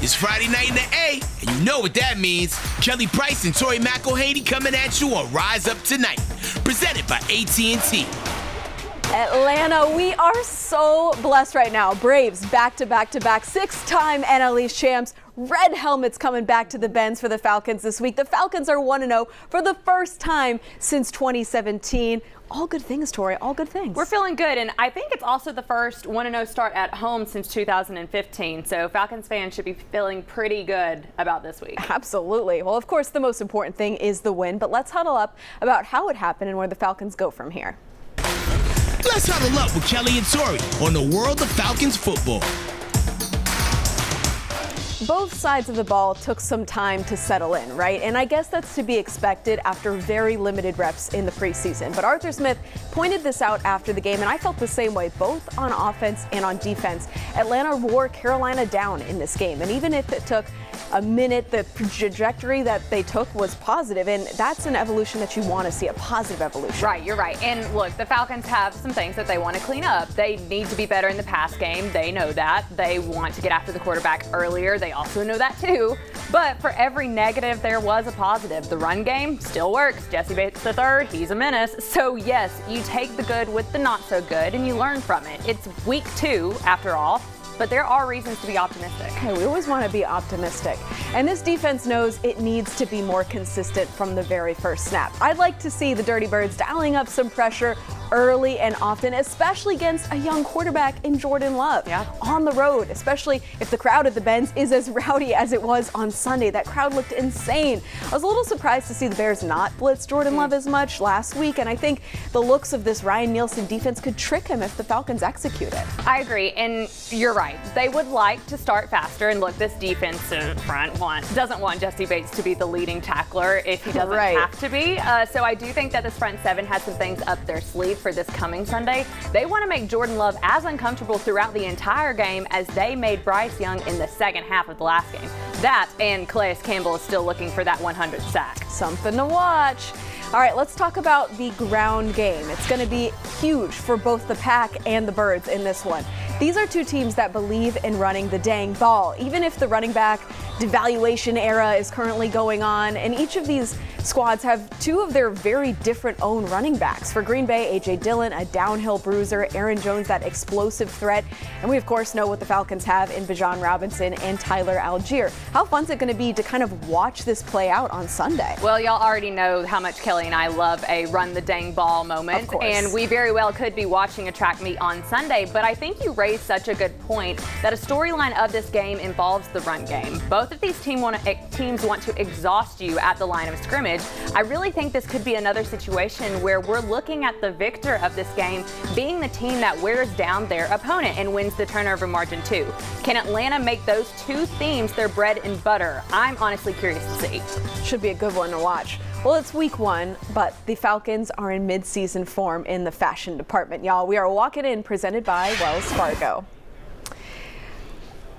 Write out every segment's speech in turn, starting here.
It's Friday night in the A, and you know what that means. Kelly Price and Tori McElhaney coming at you on Rise Up Tonight, presented by AT&T. Atlanta, we are so blessed right now. Braves back-to-back-to-back, six-time NL East champs. Red helmets coming back to the Benz for the Falcons this week. The Falcons are 1-0 for the first time since 2017. All good things, Tori, all good things. We're feeling good, and I think it's also the first 1-0 start at home since 2015. So Falcons fans should be feeling pretty good about this week. Absolutely. Well, of course, the most important thing is the win, but let's huddle up about how it happened and where the Falcons go from here. Let's huddle up with Kelly and Tori on the world of Falcons football. Both sides of the ball took some time to settle in, right? And I guess that's to be expected after very limited reps in the preseason. But Arthur Smith pointed this out after the game, and I felt the same way, both on offense and on defense. Atlanta wore Carolina down in this game, and even if it took a minute, the trajectory that they took was positive, and that's an evolution that you want to see, a positive evolution. Right, you're right. And look, the Falcons have some things that they want to clean up. They need to be better in the pass game. They know that. They want to get after the quarterback earlier. They also know that too. But for every negative, there was a positive. The run game still works. Jesse Bates III, he's a menace. So yes, you take the good with the not so good and you learn from it. It's week 2 after all. But there are reasons to be optimistic. Okay, we always want to be optimistic. And this defense knows it needs to be more consistent from the very first snap. I'd like to see the Dirty Birds dialing up some pressure early and often, especially against a young quarterback in Jordan Love. Yeah. On the road, especially if the crowd at the Benz is as rowdy as it was on Sunday. That crowd looked insane. I was a little surprised to see the Bears not blitz Jordan Love as much last week, and I think the looks of this Ryan Nielsen defense could trick him if the Falcons execute it. I agree, and you're right. They would like to start faster, and look, this defense in front doesn't want Jesse Bates to be the leading tackler if he doesn't have to be. So I do think that this front seven has some things up their sleeve for this coming Sunday. They want to make Jordan Love as uncomfortable throughout the entire game as they made Bryce Young in the second half of the last game. That and Calais Campbell is still looking for that 100th sack. Something to watch. All right, let's talk about the ground game. It's going to be huge for both the Pack and the Birds in this one. These are two teams that believe in running the dang ball, even if the running back devaluation era is currently going on. And each of these squads have two of their very different own running backs. For Green Bay, A.J. Dillon, a downhill bruiser, Aaron Jones, that explosive threat. And we, of course, know what the Falcons have in Bijan Robinson and Tyler Algier. How fun is it going to be to kind of watch this play out on Sunday? Well, y'all already know how much Kelly and I love a run the dang ball moment. Of course. And we very well could be watching a track meet on Sunday. But I think you raised such a good point that a storyline of this game involves the run game. Both of these teams want to exhaust you at the line of scrimmage. I really think this could be another situation where we're looking at the victor of this game being the team that wears down their opponent and wins the turnover margin too. Can Atlanta make those two themes their bread and butter? I'm honestly curious to see. Should be a good one to watch. Well, it's week 1, but the Falcons are in mid-season form in the fashion department, y'all. We are walking in, presented by Wells Fargo.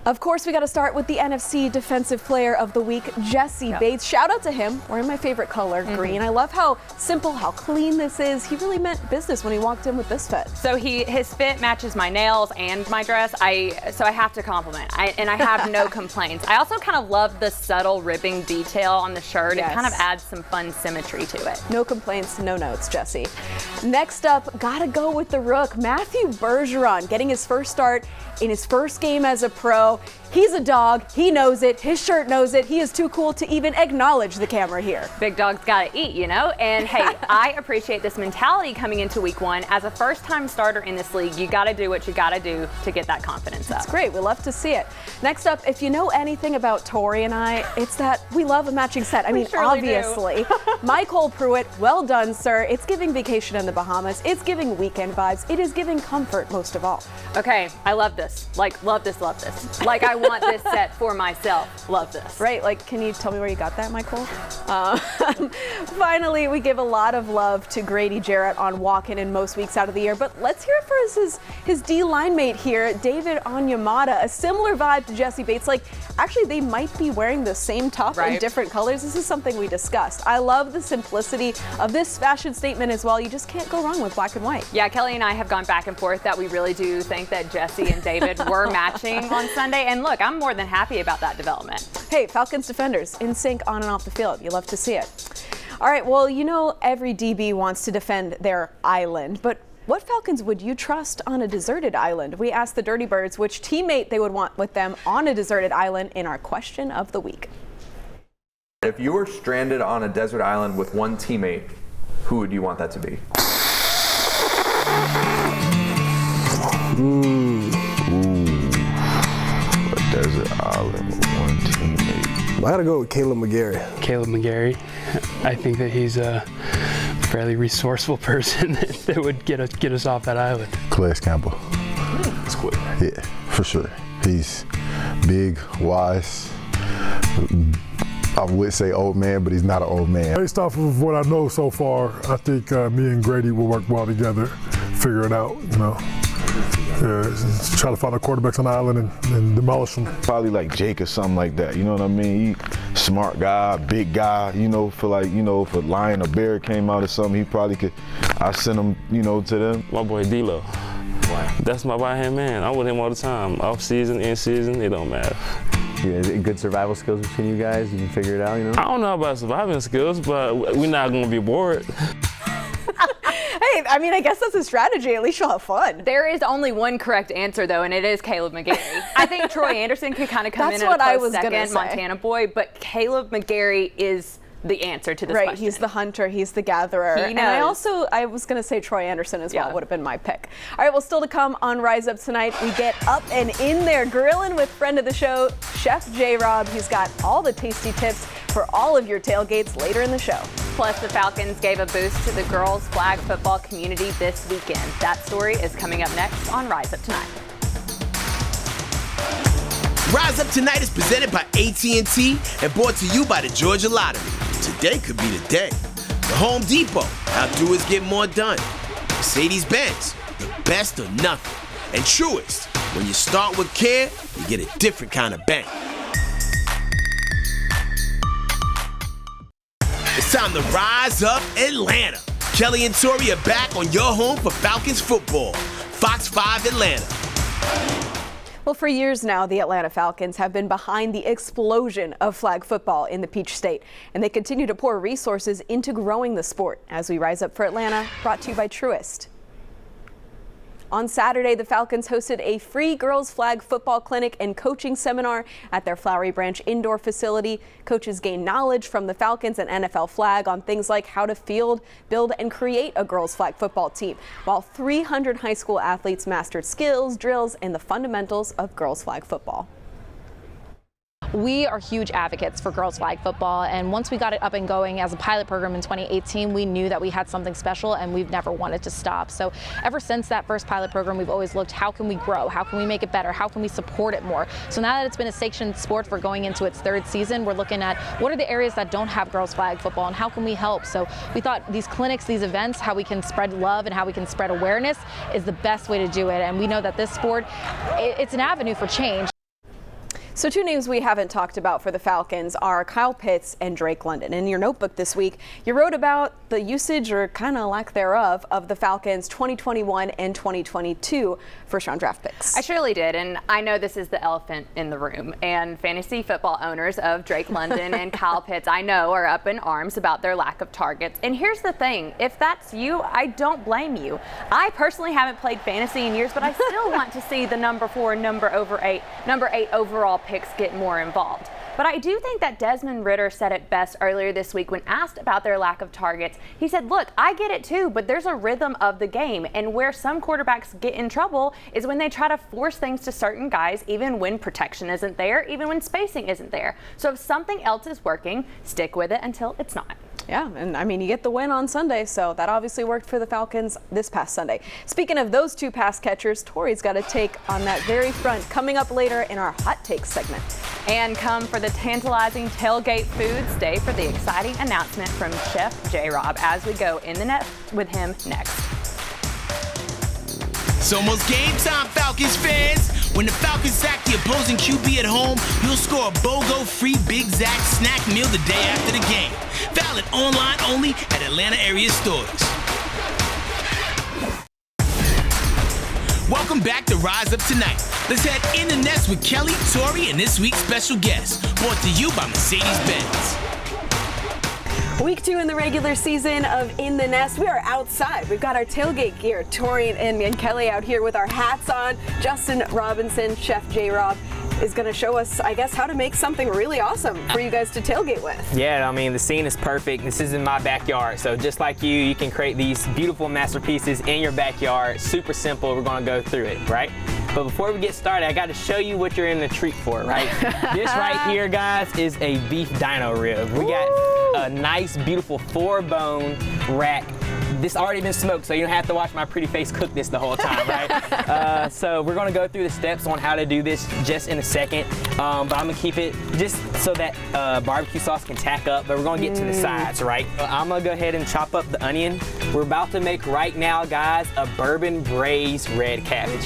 Of course, we got to start with the NFC Defensive Player of the Week, Jesse Bates. Shout out to him, wearing my favorite color, green. I love how simple, how clean this is. He really meant business when he walked in with this fit. So his fit matches my nails and my dress. So I have to compliment. And I have no complaints. I also kind of love the subtle ribbing detail on the shirt. It kind of adds some fun symmetry to it. No complaints, no notes, Jesse. Next up, gotta go with the Rook, Matthew Bergeron, getting his first start in his first game as a pro. He's a dog. He knows it. His shirt knows it. He is too cool to even acknowledge the camera here. Big dog's gotta eat, you know? And hey, I appreciate this mentality coming into week 1. As a first-time starter in this league, you gotta do what you gotta do to get that confidence up. That's great. We love to see it. Next up, if you know anything about Tori and I, it's that we love a matching set. I mean, obviously. Michael Pruitt, well done, sir. It's giving vacation in the Bahamas. It's giving weekend vibes. It is giving comfort most of all. Okay, I love this. Like, love this, love this. Like, I want this set for myself. Love this. Right, like, can you tell me where you got that, Michael? Finally, we give a lot of love to Grady Jarrett on walk-in in most weeks out of the year, but let's hear it for his D-line mate here, David Onyemata. A similar vibe to Jesse Bates. Like, actually, they might be wearing the same top in different colors. This is something we discussed. I love the simplicity of this fashion statement as well. You just can't go wrong with black and white. Yeah, Kelly and I have gone back and forth that we really do think that Jesse and David were matching on Sunday. And look, look, I'm more than happy about that development. Hey, Falcons defenders in sync on and off the field. You love to see it. All right, well, you know every DB wants to defend their island, but what Falcons would you trust on a deserted island? We asked the Dirty Birds which teammate they would want with them on a deserted island in our question of the week. If you were stranded on a desert island with one teammate, who would you want that to be? A desert island with one teammate. I gotta go with Caleb McGarry. Caleb McGarry. I think that he's a fairly resourceful person that would get us off that island. Calais Campbell. That's quick. Yeah, for sure. He's big, wise. I would say old man, but he's not an old man. Based off of what I know so far, I think me and Grady will work well together, figure it out, you know. Try to find the quarterbacks on the island and demolish them. Probably like Jake or something like that, you know what I mean? He smart guy, big guy, you know, feel like, you know, if a lion or bear came out or something, he probably could, I send him, you know, to them. My boy D-Lo. That's my right-hand man. I'm with him all the time. Off season, in season, it don't matter. Yeah, good survival skills between you guys? You can figure it out, you know? I don't know about surviving skills, but we're not going to be bored. Hey, I mean, I guess that's a strategy. At least you'll have fun. There is only one correct answer, though, and it is Caleb McGarry. I think Troy Anderson could kind of come in at a close second, Montana boy, but Caleb McGarry is the answer to this question. Right, he's the hunter, he's the gatherer. He knows. And I was going to say Troy Anderson as well, would have been my pick. All right, well, still to come on Rise Up tonight, we get up and in there grilling with friend of the show, Chef J-Rob. He's got all the tasty tips for all of your tailgates later in the show. Plus, the Falcons gave a boost to the girls' flag football community this weekend. That story is coming up next on Rise Up Tonight. Rise Up Tonight is presented by AT&T and brought to you by the Georgia Lottery. Today could be the day. The Home Depot, how doers get more done. Mercedes-Benz, the best or nothing. And Truist, when you start with care, you get a different kind of bang. It's time to Rise Up Atlanta. Kelly and Tori are back on your home for Falcons football. Fox 5 Atlanta. Well, for years now, the Atlanta Falcons have been behind the explosion of flag football in the Peach State, and they continue to pour resources into growing the sport. As we rise up for Atlanta, brought to you by Truist. On Saturday, the Falcons hosted a free girls flag football clinic and coaching seminar at their Flowery Branch indoor facility. Coaches gained knowledge from the Falcons and NFL flag on things like how to field, build, and create a girls flag football team, while 300 high school athletes mastered skills, drills, and the fundamentals of girls flag football. We are huge advocates for girls flag football, and once we got it up and going as a pilot program in 2018, we knew that we had something special and we've never wanted to stop. So ever since that first pilot program, we've always looked, how can we grow? How can we make it better? How can we support it more? So now that it's been a sanctioned sport for going into its third season, we're looking at what are the areas that don't have girls flag football and how can we help? So we thought these clinics, these events, how we can spread love and how we can spread awareness is the best way to do it. And we know that this sport, it's an avenue for change. So two names we haven't talked about for the Falcons are Kyle Pitts and Drake London. In your notebook this week, you wrote about the usage or kind of lack thereof of the Falcons 2021 and 2022 first-round draft picks. I surely did, and I know this is the elephant in the room. And fantasy football owners of Drake London and Kyle Pitts, I know, are up in arms about their lack of targets. And here's the thing, if that's you, I don't blame you. I personally haven't played fantasy in years, but I still want to see the number 4, number 8 overall picks get more involved. But I do think that Desmond Ridder said it best earlier this week when asked about their lack of targets. He said, look, I get it too, but there's a rhythm of the game, and where some quarterbacks get in trouble is when they try to force things to certain guys, even when protection isn't there, even when spacing isn't there. So if something else is working, stick with it until it's not. Yeah, and I mean, you get the win on Sunday, so that obviously worked for the Falcons this past Sunday. Speaking of those two pass catchers, Tori's got a take on that very front coming up later in our Hot Takes segment. And come for the tantalizing tailgate food. Stay for the exciting announcement from Chef J-Rob as we go in the net with him next. It's almost game time, Falcons fans. When the Falcons sack the opposing QB at home, you'll score a BOGO free Big Zack snack meal the day after the game. Valid online only at Atlanta area stores. Welcome back to Rise Up Tonight. Let's head in the nest with Kelly, Tori, and this week's special guest, brought to you by Mercedes-Benz. Week 2 in the regular season of In the Nest. We are outside. We've got our tailgate gear. Tori and Kelly out here with our hats on. Justin Robinson, Chef J-Rob, is going to show us, I guess, how to make something really awesome for you guys to tailgate with. Yeah, I mean, the scene is perfect. This is in my backyard. So just like you can create these beautiful masterpieces in your backyard. Super simple. We're going to go through it, right? But before we get started, I got to show you what you're in the treat for, right? This right here, guys, is a beef dino rib. We got a nice, beautiful 4-bone rack. This already been smoked, so you don't have to watch my pretty face cook this the whole time, right? So we're gonna go through the steps on how to do this just in a second, but I'm gonna keep it just so that barbecue sauce can tack up, but we're gonna get to the sides, right? So I'm gonna go ahead and chop up the onion. We're about to make right now, guys, a bourbon braised red cabbage.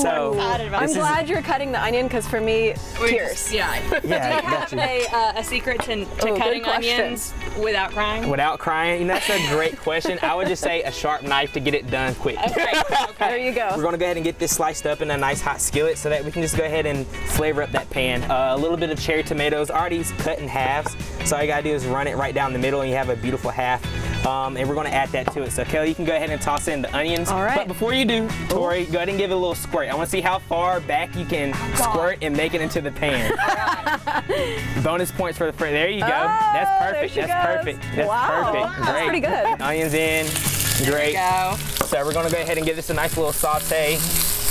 So I'm glad you're cutting the onion, because for me, tears. Yeah. Do you have a secret to cutting onions without crying? Without crying? You know, that's a great question. I would just say a sharp knife to get it done quick. Okay. There you go. We're gonna go ahead and get this sliced up in a nice hot skillet so that we can just go ahead and flavor up that pan. A little bit of cherry tomatoes, already cut in halves. So all you gotta do is run it right down the middle and you have a beautiful half. And we're gonna add that to it. So Kelly, you can go ahead and toss in the onions. All right. But before you do, Tori, go ahead and give it a little squirt. I wanna see how far back you can squirt and make it into the pan. Bonus points for the friend. There you go. That's perfect. That's perfect. That's perfect. Great. That's pretty good. Onions in. Great. Go. So we're gonna go ahead and give this a nice little saute.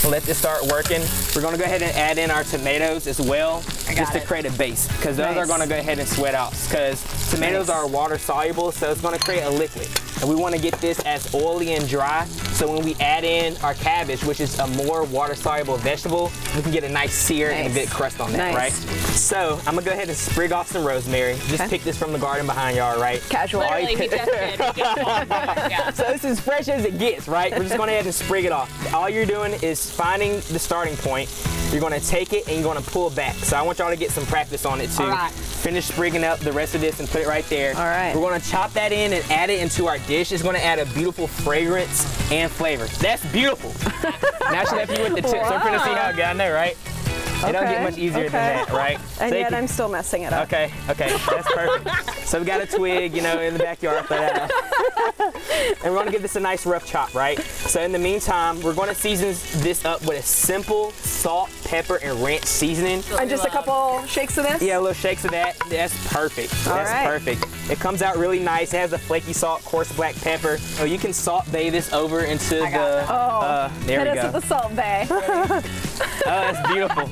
Let this start working. We're gonna go ahead and add in our tomatoes as well, just to create a base, because those are gonna go ahead and sweat out, because tomatoes are water soluble, so it's gonna create a liquid. And we wanna get this as oily and dry, so when we add in our cabbage, which is a more water soluble vegetable, we can get a nice sear and a good crust on that, right? So I'm gonna go ahead and sprig off some rosemary. Just pick this from the garden behind y'all, right? Casual. Literally, he just did. Yeah. So it's as fresh as it gets, right? We're just gonna go ahead and sprig it off. All you're doing is finding the starting point. You're gonna take it and you're gonna pull back. So I want y'all to get some practice on it too. All right. Finish sprigging up the rest of this and put it right there. All right. We're gonna chop that in and add it into our dish. It's gonna add a beautiful fragrance and flavor. That's beautiful. Now she left you with the tips. So we're gonna see how it goes. I know, right? It don't get much easier than that, right? And so yet I'm still messing it up. Okay, that's perfect. So we got a twig, in the backyard, throw that out. And we're gonna give this a nice rough chop, right? So in the meantime, we're gonna season this up with a simple salt, pepper, and ranch seasoning. And just a couple shakes of this? Yeah, little shakes of that. That's perfect. That's perfect. It comes out really nice. It has the flaky salt, coarse black pepper. So you can salt bay this over into there we go. Hit us with the salt bay. Oh, that's beautiful.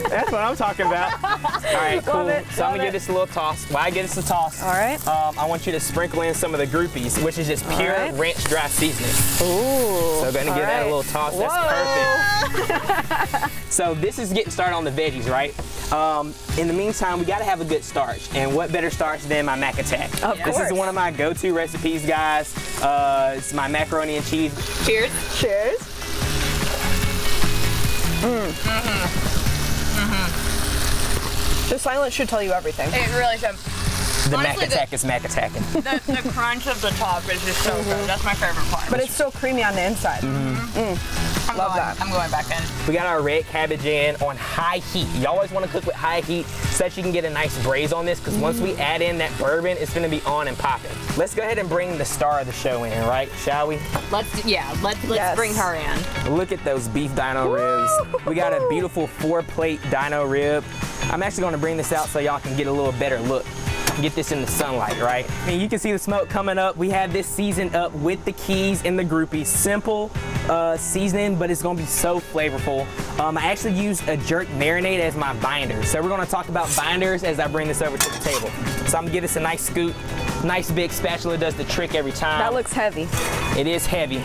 That's what I'm talking about. All right, cool. So I'm gonna give this a little toss. While I give this a toss, all right. I want you to sprinkle in some of the groupies, which is just pure ranch dry seasoning. Ooh. So I'm gonna give that a little toss. That's perfect. So this is getting started on the veggies, right? In the meantime, we gotta have a good starch. And what better starch than my Mac Attack? This is one of my go-to recipes, guys. It's my macaroni and cheese. Cheers. Cheers. The silence should tell you everything. It really should. The Mac Attack is Mac Attacking. The crunch of the top is just so good. That's my favorite part. But it's still creamy on the inside. Love that. I'm going back in. We got our red cabbage in on high heat. You always want to cook with high heat so that you can get a nice braise on this, because once we add in that bourbon, it's going to be on and popping. Let's go ahead and bring the star of the show in, right? Shall we? Let's bring her in. Look at those beef dino ribs. We got a beautiful 4-plate dino rib. I'm actually going to bring this out so y'all can get a little better look. Get this in the sunlight, right? I mean, you can see the smoke coming up. We have this seasoned up with the keys and the groupies. Simple seasoning, but it's gonna be so flavorful. I actually used a jerk marinade as my binder. So we're gonna talk about binders as I bring this over to the table. So I'm gonna give this a nice scoop. Nice big spatula does the trick every time. That looks heavy. It is heavy.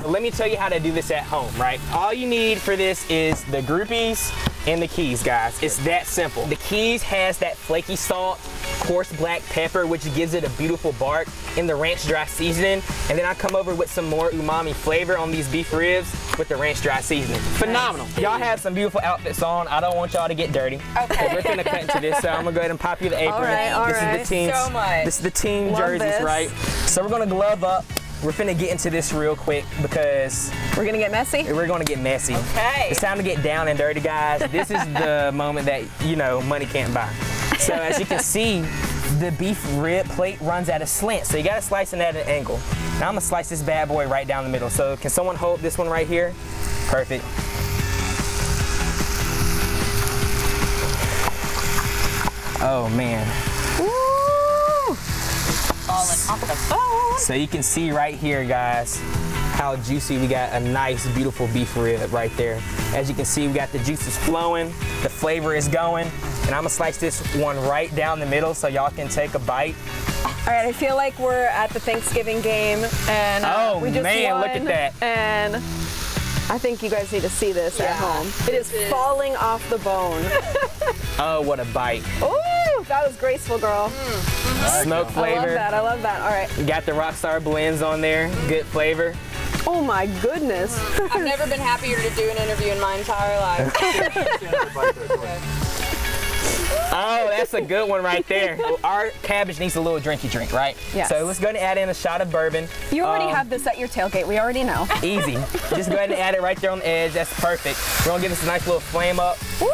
Let me tell you how to do this at home, right? All you need for this is the groupies and the keys, guys. It's that simple. The keys has that flaky salt, coarse black pepper, which gives it a beautiful bark, and the ranch dry seasoning. And then I come over with some more umami flavor on these beef ribs with the ranch dry seasoning. Phenomenal. Y'all have some beautiful outfits on. I don't want y'all to get dirty. Okay. We're gonna cut into this, so I'm gonna go ahead and pop you the apron. All right. This is the team. So much. This is the team Love jerseys, this. right? So we're gonna glove up. we're finna get into this real quick because We're gonna get messy? we're gonna get messy. Okay. It's time to get down and dirty, guys. This is the moment that, money can't buy. So as you can see, the beef rib plate runs at a slant, so you gotta slice it at an angle. Now I'm gonna slice this bad boy right down the middle. So can someone hold this one right here? Perfect. Oh man. Falling off the bone. So you can see right here, guys, how juicy. We got a nice, beautiful beef rib right there. As you can see, we got the juices flowing, the flavor is going, and I'm gonna slice this one right down the middle so y'all can take a bite. All right, I feel like we're at the Thanksgiving game, and we just won, look at that. And I think you guys need to see this at home. It is falling off the bone. Oh, what a bite. Ooh, that was graceful, girl. Smoke flavor. I love that. All right. We got the Rockstar blends on there, good flavor. Oh my goodness. I've never been happier to do an interview in my entire life. Oh, that's a good one right there. Well, our cabbage needs a little drinky drink, right? Yes. So let's go ahead and add in a shot of bourbon. You already have this at your tailgate. We already know. Easy. Just go ahead and add it right there on the edge. That's perfect. We're gonna give this a nice little flame up. Woo!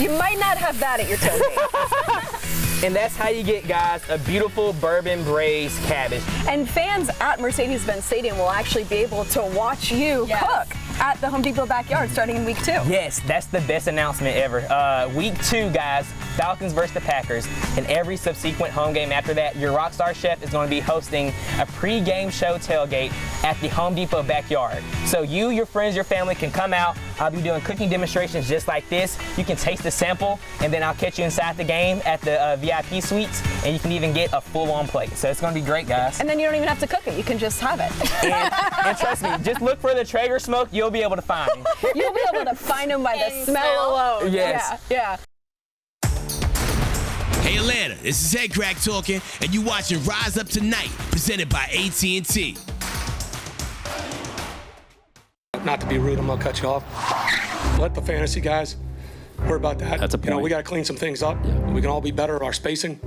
You might not have that at your tailgate. And that's how you get, guys, a beautiful bourbon braised cabbage. And fans at Mercedes-Benz Stadium will actually be able to watch you cook at the Home Depot backyard starting in week 2. Yes, that's the best announcement ever. Week 2, guys, Falcons versus the Packers. And every subsequent home game after that, your Rockstar Chef is going to be hosting a pre-game show tailgate at the Home Depot backyard. So you, your friends, your family can come out. I'll be doing cooking demonstrations just like this. You can taste the sample, and then I'll catch you inside the game at the VIP suites, and you can even get a full-on plate. So it's going to be great, guys. And then you don't even have to cook it. You can just have it. And trust me, just look for the Traeger smoke. You'll be able to find me. You'll be able to find them by the smell alone. Yes. Yeah. Hey Atlanta, this is Head Crack talking, and you watching Rise Up Tonight, presented by AT&T. Not to be rude, I'm gonna cut you off. Let the fantasy guys worry about that. That's a point. We gotta clean some things up. Yeah. We can all be better at our spacing.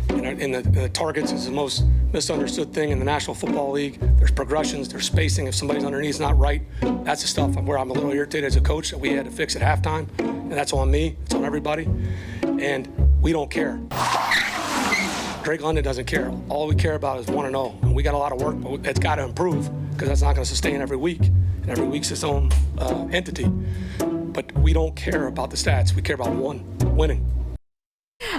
In the targets is the most misunderstood thing in the National Football League. There's progressions, there's spacing. If somebody's underneath is not right, that's the stuff where I'm a little irritated as a coach that we had to fix at halftime. And that's on me, it's on everybody. And we don't care. Drake London doesn't care. All we care about is 1-0. And we got a lot of work, but it's got to improve because that's not going to sustain every week. And every week's its own entity. But we don't care about the stats. We care about winning.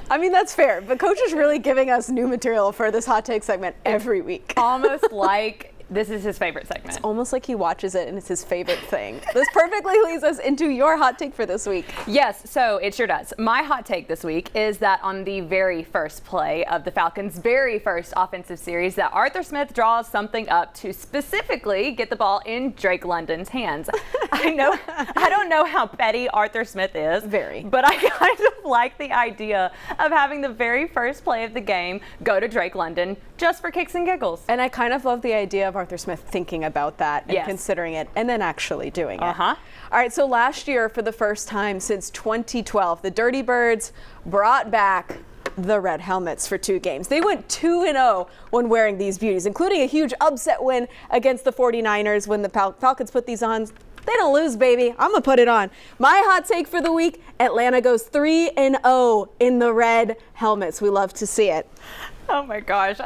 I mean, that's fair, but Coach is really giving us new material for this hot take segment every week. Almost like this is his favorite segment. It's almost like he watches it and it's his favorite thing. This perfectly leads us into your hot take for this week. Yes, so it sure does. My hot take this week is that on the very first play of the Falcons' very first offensive series, that Arthur Smith draws something up to specifically get the ball in Drake London's hands. I don't know how petty Arthur Smith is. Very. But I kind of like the idea of having the very first play of the game go to Drake London just for kicks and giggles. And I kind of love the idea of Arthur Smith thinking about that and considering it and then actually doing it. All right, so last year, for the first time since 2012, the Dirty Birds brought back the red helmets for 2 games. They went 2-0 when wearing these beauties, including a huge upset win against the 49ers when the Falcons put these on. They don't lose, baby. I'm going to put it on. My hot take for the week, Atlanta goes 3-0 in the red helmets. We love to see it. Oh my gosh.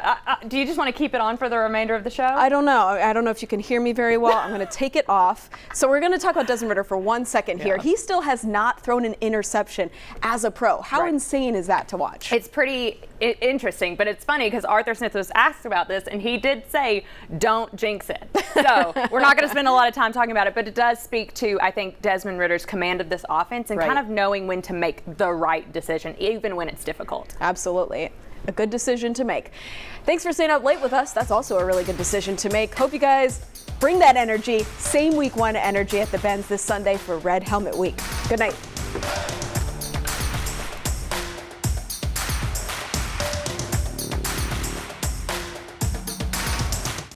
Do you just want to keep it on for the remainder of the show? I don't know. I don't know if you can hear me very well. I'm going to take it off. So we're going to talk about Desmond Ridder for 1 second here. He still has not thrown an interception as a pro. How insane is that to watch? It's pretty interesting, but it's funny because Arthur Smith was asked about this and he did say, don't jinx it. So we're not going to spend a lot of time talking about it, but it does speak to, I think, Desmond Ridder's command of this offense and kind of knowing when to make the right decision, even when it's difficult. Absolutely. A good decision to make. Thanks for staying up late with us. That's also a really good decision to make. Hope you guys bring that energy, same week 1 energy at the Benz this Sunday for Red Helmet Week. Good night.